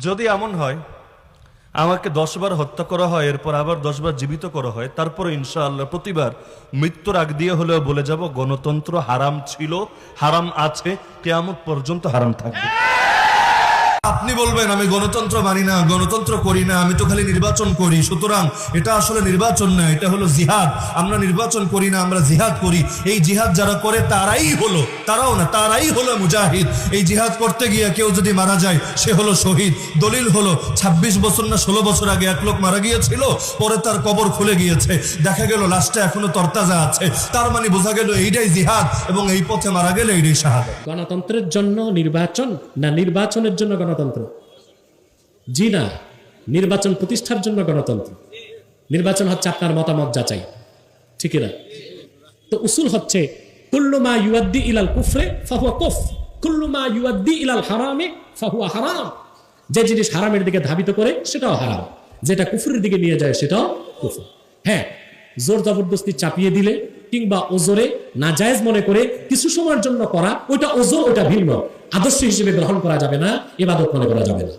যদি এমন হয় আমাকে 10 বার হত্যা করা হয়, এরপর আবার 10 বার জীবিত করা হয়, তারপরে ইনশাআল্লাহ প্রতিবার মৃত্যুর আগ দিয়ে হলেও বলে যাব গণতন্ত্র হারাম ছিল, হারাম আছে, কিয়ামত পর্যন্ত হারাম থাকবে। আপনি বলবেন আমি গণতন্ত্র মানি না, গণতন্ত্র করি না, আমি তো খালি নির্বাচন করি, সুতরাং এটা আসলে নির্বাচন না, এটা হলো জিহাদ। আমরা নির্বাচন করি না, আমরা জিহাদ করি। এই জিহাদ যারা করে তারাই হলো মুজাহিদ। এই জিহাদ করতে গিয়ে কেউ যদি মারা যায় সে হলো শহীদ। দলিল হলো 26 বছর না 16 বছর আগে এক লোক মারা গিয়েছিল, পরে তার কবর খুলে গিয়েছে, দেখা গেল লাশটা এখনো তরতাজা আছে। তার মানে বোঝা গেল এইটাই জিহাদ, এবং এই পথে মারা গেলে এইটাই শাহাদাত। গণতন্ত্রের জন্য নির্বাচন না নির্বাচনের জন্য গণতন্ত্র? জি না, নির্বাচন প্রতিষ্ঠার জন্য গণতন্ত্র। নির্বাচন হচ্ছে আপনার মতামত যাচাই, ঠিক না? তো উসুল হচ্ছে কুল্লু মা ইউআদ্দি ইলাল কুফরে ফাহুয়া কুফর, কুল্লু মা ইউআদ্দি ইলাল হারামে ফাহুয়া হারাম। যে জিনিস হারামের দিকে ধাবিত করে সেটাও হারাম, যেটা কুফরের দিকে নিয়ে যায় সেটাও কুফর। হ্যাঁ, জোর জবরদস্তি চাপিয়ে দিলে কিংবা ওজোরে নাজায়েজ মনে করে কিছু সময়ের জন্য করা, ওইটা ওজোর, ওইটা ভিন্ন। আদর্শ হিসেবে গ্রহণ করা যাবে না, ইবাদত মনে করা যাবে না।